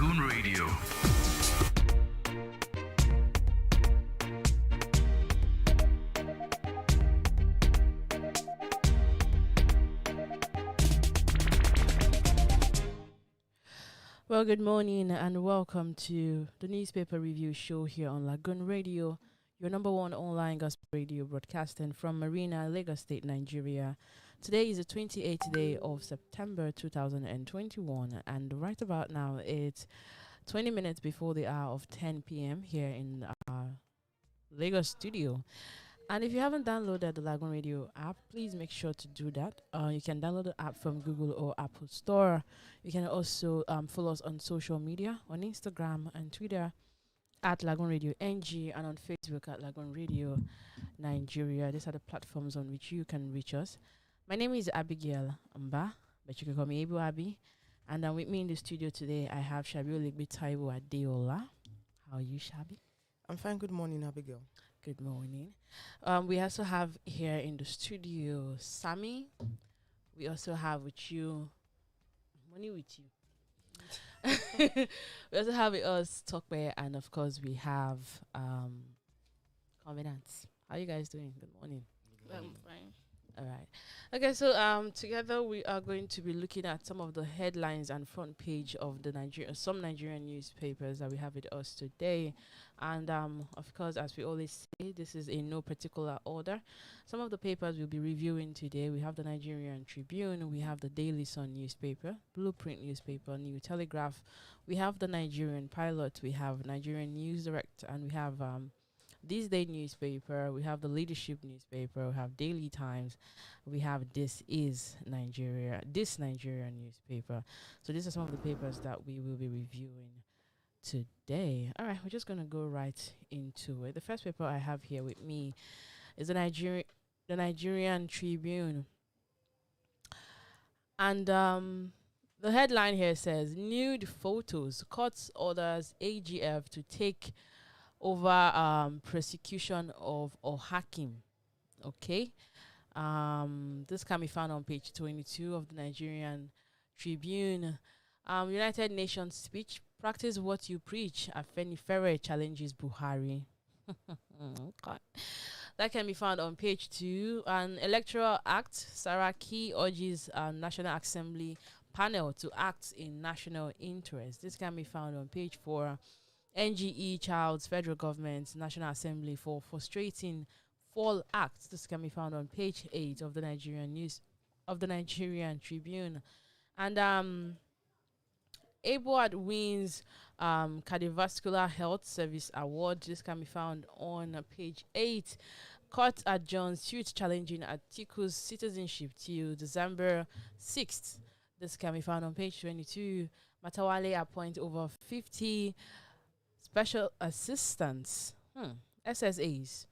Lagoon Radio. Well, good morning and welcome to the newspaper review show here on Lagoon Radio, your number one online gospel radio broadcasting from Marina, Lagos State, Nigeria. Today is the 28th day of September 2021, and right about now it's 20 minutes before the hour of 10 p.m. here in our Lagos studio. And if you haven't downloaded the Lagoon Radio app, please make sure to do that. You can download the app from Google or Apple Store. You can also follow us on social media, on Instagram and Twitter at Lagoonradio.Ng and on Facebook at Lagoon Radio Nigeria. These are the platforms on which you can reach us. My name is Abigail Mba, but you can call me Abu Abi. And with me in the studio today, I have Shabi Oligbe Taiwo Adeola. How are you, Shabi? I'm fine. Good morning, Abigail. Good morning. We also have here in the studio Sammy. We also have with you money with you. We also have with us Tokwe, and of course we have Covenants. How are you guys doing? Good morning. I'm fine. All right. Okay, so together we are going to be looking at some of the headlines and front page of some Nigerian newspapers that we have with us today. And of course, as we always say, this is in no particular order. Some of the papers we'll be reviewing today, we have the Nigerian Tribune, we have the Daily Sun newspaper, Blueprint newspaper, New Telegraph, we have the Nigerian Pilot, we have Nigerian News Direct, and we have This Day newspaper, we have the Leadership newspaper, we have Daily Times, we have This Nigerian newspaper. So these are some of the papers that we will be reviewing today. All right, we're just going to go right into it. The first paper I have here with me is the Nigerian Tribune. And the headline here says, nude photos, court orders AGF to take over prosecution of Ohakim. Okay. This can be found on page 22 of the Nigerian Tribune. United Nations speech, practice what you preach. Afenifere challenges Buhari. Okay. That can be found on page 2. An electoral act, Saraki urges National Assembly panel to act in national interest. This can be found on page 4. NGE Child's Federal Government National Assembly for frustrating fall acts. This can be found on page 8 of the Nigerian Tribune. And Aboard wins Cardiovascular Health Service Award. This can be found on page 8. Court adjourns suit challenging Atiku's citizenship till December 6th. This can be found on page 22. Matawale appoint over 50 special assistants, SSAs,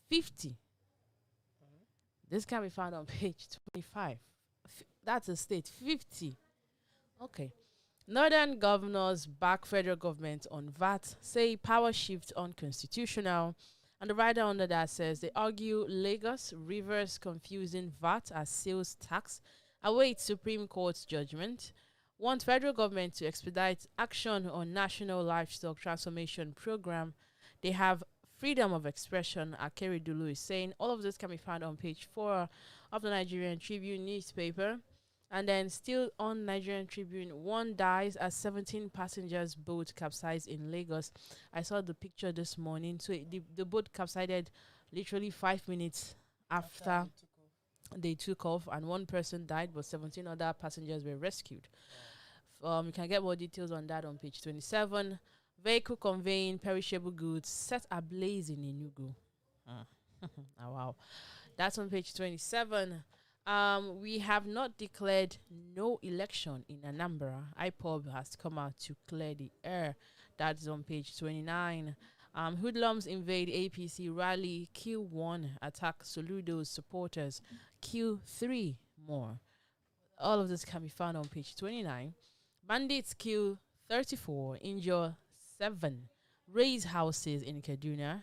50. This can be found on page 25. That's a state, 50. Okay. Northern governors back federal government on VAT, say power shift unconstitutional. And the writer under that says they argue Lagos reverse confusing VAT as sales tax, awaits Supreme Court's judgment. Want federal government to expedite action on National Livestock Transformation Program. They have freedom of expression, Akeri Dulu is saying. All of this can be found on page 4 of the Nigerian Tribune newspaper. And then still on Nigerian Tribune, one dies as 17 passengers boat capsized in Lagos. I saw the picture this morning. So the boat capsized literally 5 minutes after they took off, and one person died, but 17 other passengers were rescued. You can get more details on that on page 27. Vehicle conveying perishable goods set ablaze in Enugu. Oh, wow. That's on page 27. We have not declared no election in Anambra. IPOB has come out to clear the air. That's on page 29. Hoodlums invade APC rally, kill 1, attack Soludo's supporters, kill 3 more. All of this can be found on page 29. Bandits kill 34, injure 7, raise houses in Kaduna,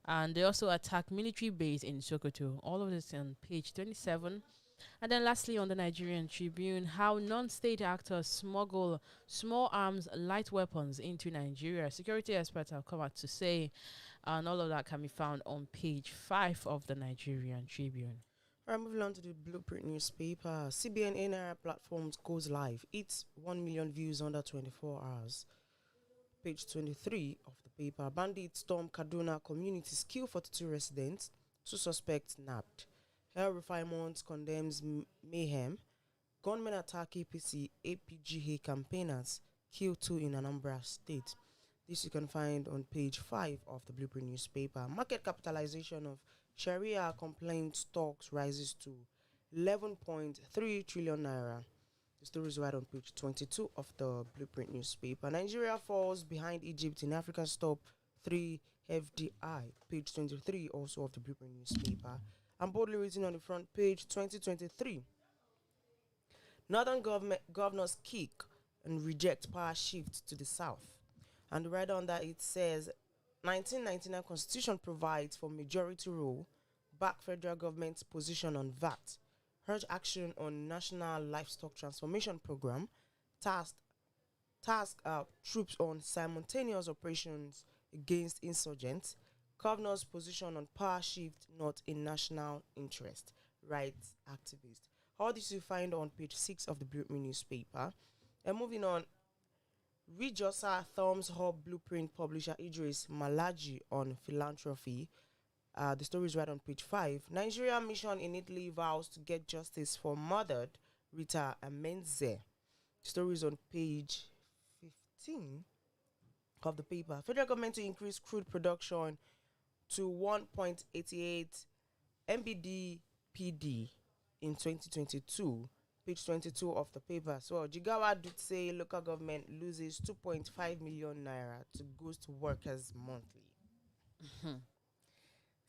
and they also attack military base in Sokoto. All of this on page 27. And then lastly, on the Nigerian Tribune, how non-state actors smuggle small arms, light weapons into Nigeria. Security experts have come out to say, and all of that can be found on page 5 of the Nigerian Tribune. All right, moving on to the Blueprint newspaper. CBN NIR platforms goes live. It's 1 million views under 24 hours. Page 23 of the paper. Bandits storm Kaduna communities, kill 42 residents. 2 suspects nabbed. Hell Refinement condemns mayhem. Gunmen attack APC, APGA campaigners, kill 2 in Anambra State. This you can find on page 5 of the Blueprint newspaper. Market capitalization of Sharia complaint stocks rises to 11.3 trillion naira. The story is right on page 22 of the Blueprint newspaper. Nigeria falls behind Egypt in Africa's top 3 FDI. Page 23 also of the Blueprint newspaper. And boldly written on the front page, 2023. Northern governors kick and reject power shift to the south. And right on that it says, 1999 Constitution provides for majority rule, back federal government's position on VAT, urge action on National Livestock Transformation Program, task troops on simultaneous operations against insurgents, governor's position on power shift not in national interest, rights activist. All this you find on page 6 of the Blueprint newspaper. And moving on, Rejosa thumbs up Blueprint publisher Idris Malaji on philanthropy. The story is right on page 5. Nigeria mission in Italy vows to get justice for murdered Rita Amenze. The story is on page 15 of the paper. Federal government to increase crude production to 1.88 MBDPD in 2022. Page 22 of the paper. So Jigawa did say local government loses 2.5 million naira to ghost workers monthly.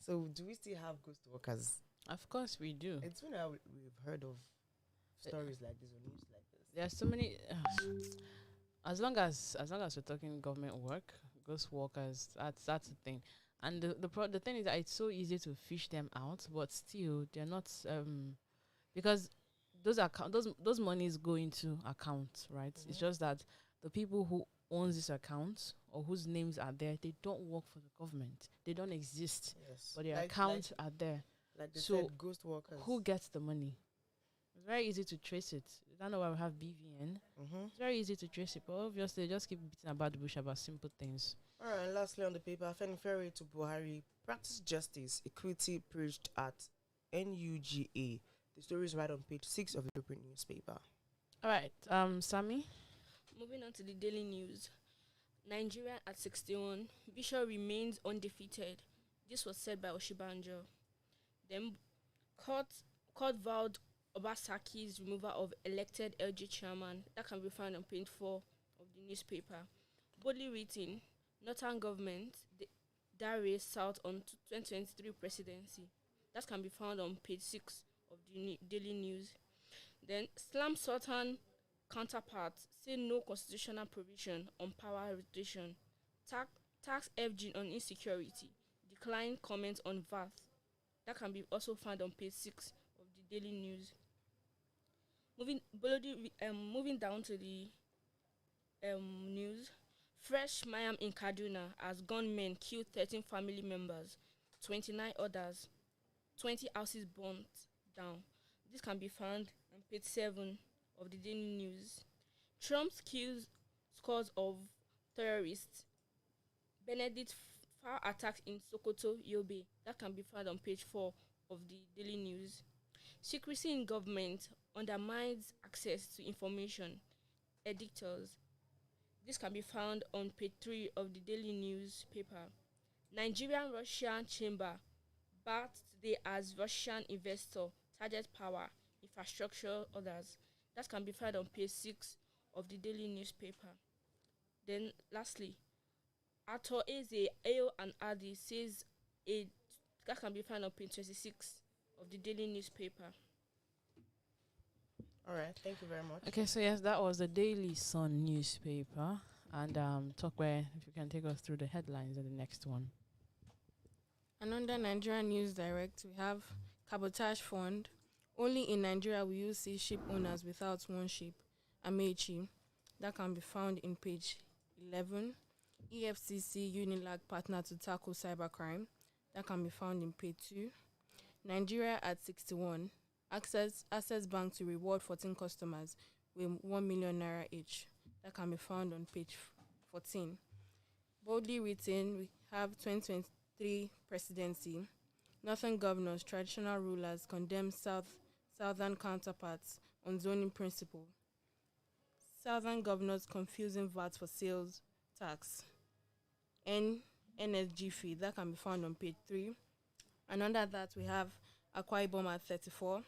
So do we still have ghost workers? Of course we do. It's when we've heard of stories like this or news like this. There are so many. As long as we're talking government work, ghost workers, that's the thing. And the thing is that it's so easy to fish them out, but still they're not because those monies go into accounts, right? It's just that the people who owns this account or whose names are there, they don't work for the government. They don't exist, but their accounts are there. Like they so said, ghost workers. Who gets the money? It's very easy to trace it. I don't know why we have BVN. It's very easy to trace it, but obviously they just keep beating about the bush about simple things. All right, and lastly on the paper, Ferry to Buhari, practice justice, equity preached at NUGA. The story is right on page 6 of the Blueprint newspaper. All right, Sammy. Moving on to the daily news. Nigeria at 61, Bishop remains undefeated. This was said by Oshibanjo. Then court vowed Obasaki's removal of elected LG chairman. That can be found on page 4 of the newspaper. Boldly written, Northern government that raised south on 2023 presidency. That can be found on page 6 of the daily news. Then Slam Sultan counterparts say no constitutional provision on power rotation. Tax FG on insecurity. Decline comments on VAT. That can be also found on page 6 of the daily news. Moving down to the news. Fresh Mayam in Kaduna as gunmen killed 13 family members, 29 others, 20 houses burnt down. This can be found on page 7 of the daily news. Trump kills scores of terrorists. Benedict fire attacks in Sokoto, Yobe. That can be found on page 4 of the daily news. Secrecy in government undermines access to information. Editors. This can be found on page 3 of the daily newspaper. Nigerian-Russian chamber backed today as Russian investor target power, infrastructure, others. That can be found on page 6 of the daily newspaper. Then lastly, Ato Eze, Ayo and Adi says that can be found on page 26 of the daily newspaper. All right, thank you very much. Okay, so yes, that was the Daily Sun newspaper. And Tokwe, if you can take us through the headlines of the next one. And under Nigerian News Direct, we have Cabotage Fund. Only in Nigeria will you see ship owners without one ship, Amechi. That can be found in page 11. EFCC Unilag partner to tackle cybercrime. That can be found in page 2. Nigeria at 61. Access Bank to reward 14 customers with 1 million naira each. That can be found on page 14. Boldly written, we have 2023 presidency. Northern governors, traditional rulers condemn southern counterparts on zoning principle. Southern governors confusing VAT for sales tax. NSG fee, that can be found on page 3. And under that, we have Akwa Ibom at 34.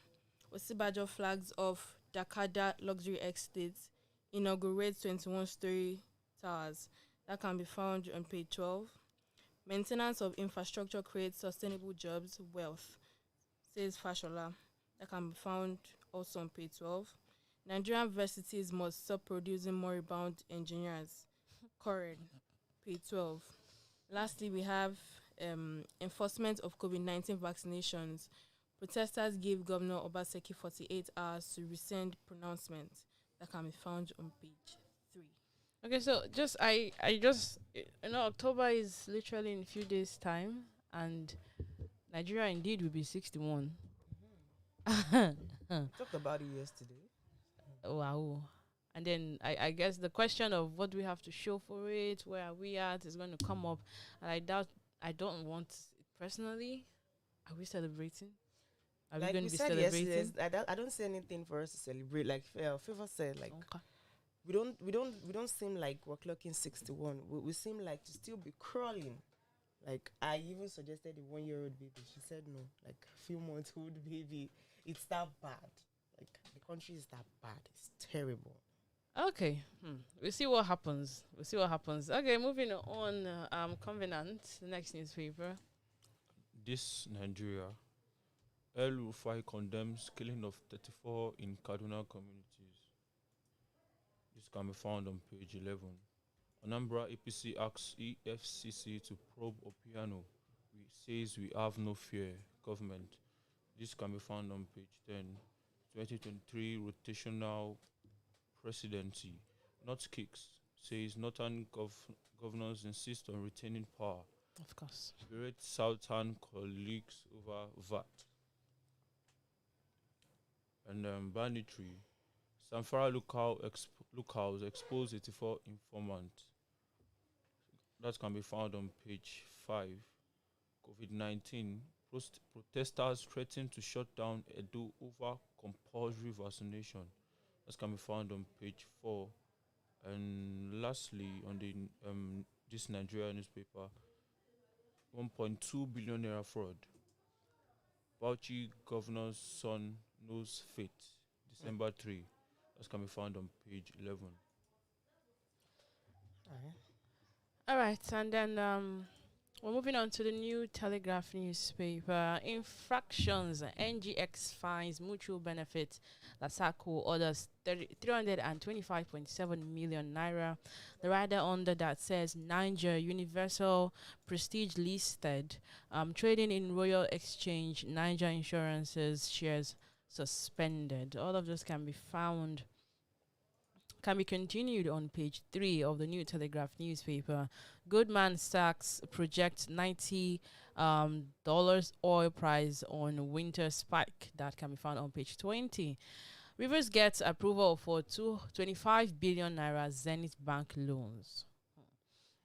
Osibajo flags of Dakada Luxury Estates, inaugurates 21-story towers. That can be found on page 12. Maintenance of infrastructure creates sustainable jobs, wealth, says Fashola. That can be found also on page 12. Nigerian universities must stop producing moribund engineers. Correct, page 12. Lastly, we have enforcement of COVID-19 vaccinations. Protesters give Governor Obaseki 48 hours to rescind pronouncement. That can be found on page 3. Okay, so October is literally in a few days' time, and Nigeria indeed will be 61. Talked about it yesterday. Wow. And then I guess the question of what do we have to show for it, where are we at, is going to come up. And I don't want it personally. Are we celebrating? Are we Like going we to be said celebrating? yesterday, I don't see anything for us to celebrate. Like Favor said, like Okay. we don't seem like we're clocking 61. We seem like to still be crawling. Like I even suggested a 1-year-old baby. She said no. Like a few months old baby. It's that bad. Like the country is that bad. It's terrible. Okay. We'll see what happens. Okay, moving on. Covenant, the next newspaper. This Nigeria. El Rufai condemns killing of 34 in Kaduna communities. This can be found on page 11. Anambra APC asks EFCC to probe Opiano. Says we have no fear, government. This can be found on page 10. 2023 rotational presidency. Not kicks. Says northern governors insist on retaining power. Of course. Berate southern colleagues over VAT. And banditry. Samfara locals expose 84 informants. That can be found on page 5. COVID-19. Protesters threaten to shut down Edo over compulsory vaccination. That can be found on page 4. And lastly, on the this Nigeria newspaper, 1.2 billion naira fraud. Bauchi governor's son knows fate. December 3. That can be found on page 11. All right, and then we're moving on to the New Telegraph newspaper. Infractions. NGX fines mutual benefit. Lasako orders 325.7 million naira. The rider under that says Niger Universal Prestige listed. Trading in Royal Exchange. Niger Insurance's shares suspended. All of this can be continued on page 3 of the New Telegraph newspaper. Goldman Sachs projects $90 oil price on winter spike. That can be found on page 20. Rivers gets approval for 25 billion naira Zenith Bank loans.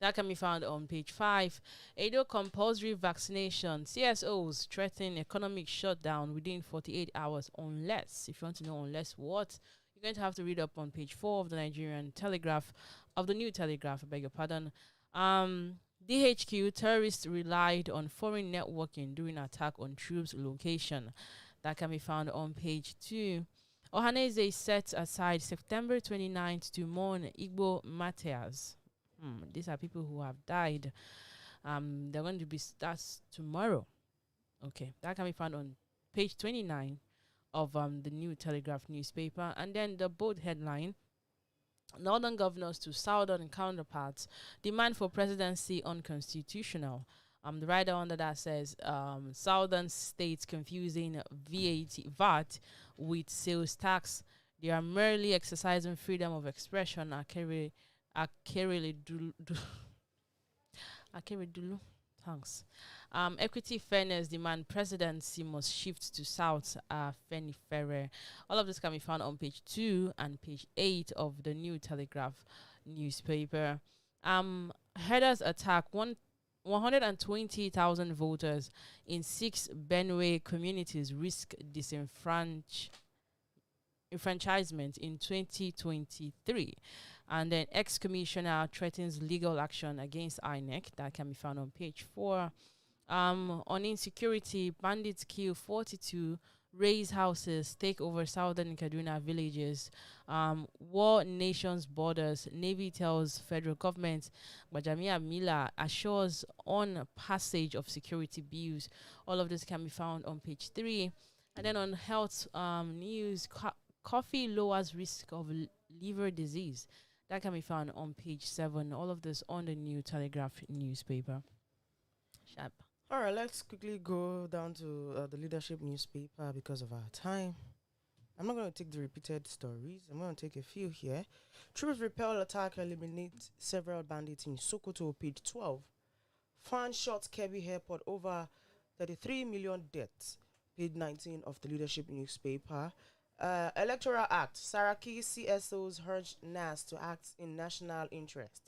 That can be found on page 5. Edo compulsory vaccination. CSOs threaten economic shutdown within 48 hours unless, if you want to know unless what, you're going to have to read up on page 4 of the Nigerian Telegraph, of the New Telegraph, I beg your pardon. DHQ, terrorists relied on foreign networking during attack on troops' location. That can be found on page 2. Ohaneze sets aside September 29th to mourn Igbo martyrs. These are people who have died. They're going to be that's tomorrow. Okay, that can be found on page 29 of the New Telegraph newspaper. And then the bold headline: Northern governors to Southern counterparts demand for presidency unconstitutional. The rider under that says southern states confusing VAT with sales tax. They are merely exercising freedom of expression. Akeredolu. Thanks. Equity fairness demand presidency must shift to South. Feni Ferrer. All of this can be found on page 2 and page 8 of the New Telegraph newspaper. Headers attack 120,000 voters in 6 Benue communities risk disenfranchisement in 2023. And then ex-commissioner threatens legal action against INEC. That can be found on page 4. On insecurity, bandits kill 42, raise houses, take over southern Kaduna villages. War nations borders. Navy tells federal government. Bajamia Mila assures on passage of security bills. All of this can be found on page 3. And then on health news, coffee lowers risk of liver disease. That can be found on page 7. All of this on the New Telegraph newspaper. Sharp. All right, let's quickly go down to the leadership newspaper because of our time. I'm not going to take the repeated stories. I'm going to take a few here. Troops repel attack, eliminate several bandits in Sokoto, page 12. Fan shot Kebbi Airport, over 33 million deaths, page 19 of the leadership newspaper. Electoral Act, Saraki CSOs urge NAS to act in national interest,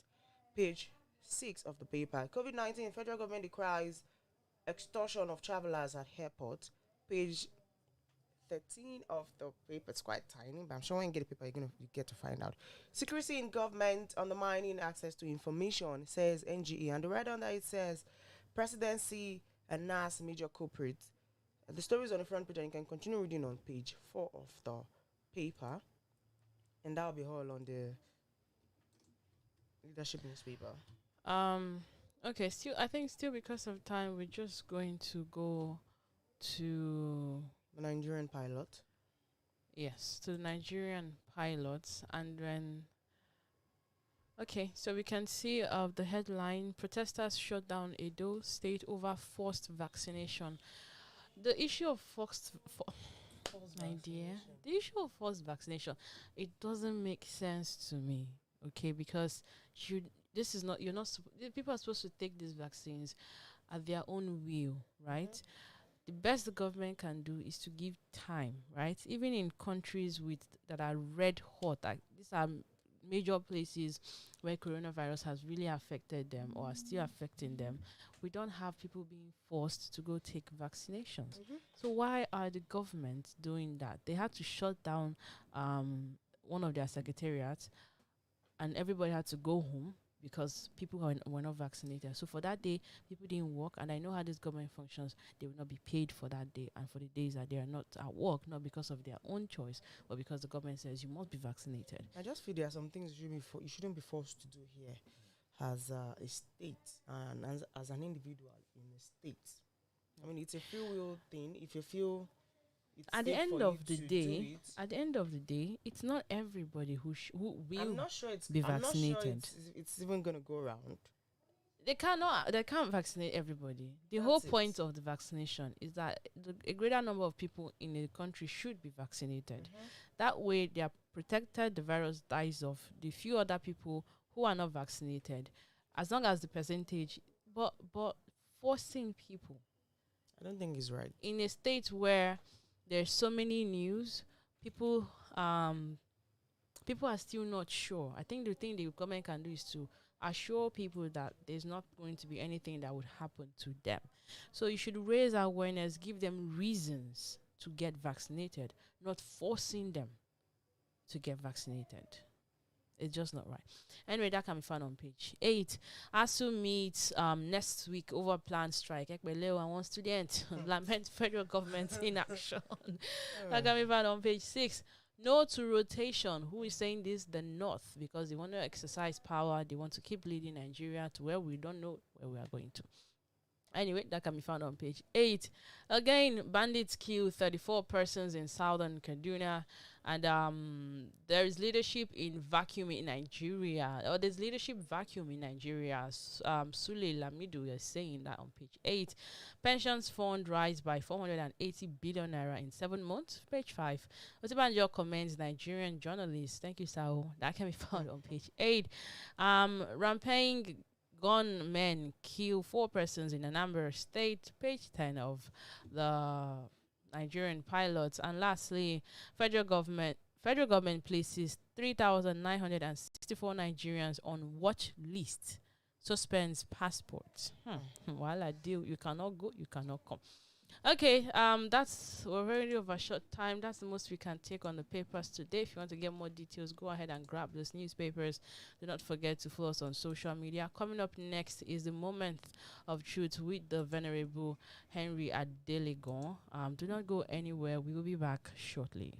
page 6 of the paper. COVID-19, federal government decries extortion of travelers at airport, page 13 of the paper. It's quite tiny, but I'm sure when you get the paper, you get to find out. Secrecy in government undermining access to information, says NGE. And the right under it says, presidency and NAS major culprits. The story is on the front page, and you can continue reading on page 4 of the paper. And that'll be all on the leadership newspaper. Okay, I think because of time, we're just going to go to The Nigerian pilot. Yes, to the Nigerian pilots. And then okay, so we can see the headline: protesters shut down Edo State over forced vaccination. The issue of the issue of forced vaccination, it doesn't make sense to me. Okay, because people are supposed to take these vaccines at their own will, right? The best the government can do is to give time, right? Even in countries that are red hot, like these are major places where coronavirus has really affected them or are still affecting them, we don't have people being forced to go take vaccinations. So why are the government doing that? They had to shut down one of their secretariats, and everybody had to go home because people were not vaccinated. So for that day, people didn't work, and I know how this government functions. They will not be paid for that day and for the days that they are not at work, not because of their own choice, but because the government says you must be vaccinated. I just feel there are some things you shouldn't be forced to do here as a state and as an individual in a state. I mean, it's a free will thing. If you feel it's At the safe end for of you the to day, do it, it's not everybody who will I'm not sure be vaccinated. I'm not sure it's even going to go around. They can't vaccinate everybody. The That's whole it. point of the vaccination is that a greater number of people in the country should be vaccinated. That way they are protected, the virus dies off. The few other people who are not vaccinated, as long as the percentage, but forcing people I don't think it's right. in a state where there's so many news, people are still not sure. I think the thing the government can do is to assure people that there's not going to be anything that would happen to them. So you should raise awareness, give them reasons to get vaccinated, not forcing them to get vaccinated. It's just not right. Anyway, that can be found on page 8. ASU meets next week over planned strike. Ekbeleo and one student lament federal government inaction. That can be found on page 6. No to rotation. Who is saying this? The North, because they want to exercise power. They want to keep leading Nigeria to where we don't know where we are going to. Anyway, that can be found on page 8. Again, bandits kill 34 persons in southern Kaduna. And there is leadership in vacuum in Nigeria. Or there's leadership vacuum in Nigeria. Sule Lamido is saying that on page 8. Pensions fund rise by 480 billion naira in 7 months. Page 5. Otibanjo commends Nigerian journalists. Thank you, Sao. That can be found on page 8. Ramping gunmen kill 4 persons in Anambra State. Page 10 of the Nigerian pilots. And lastly, federal government places 3,964 Nigerians on watch list. Suspends passports. While I deal, you cannot go, you cannot come. Okay, we're already over short time. That's the most we can take on the papers today. If you want to get more details, go ahead and grab those newspapers. Do not forget to follow us on social media. Coming up next is the Moment of Truth with the Venerable Henry Adelegon. Do not go anywhere. We will be back shortly.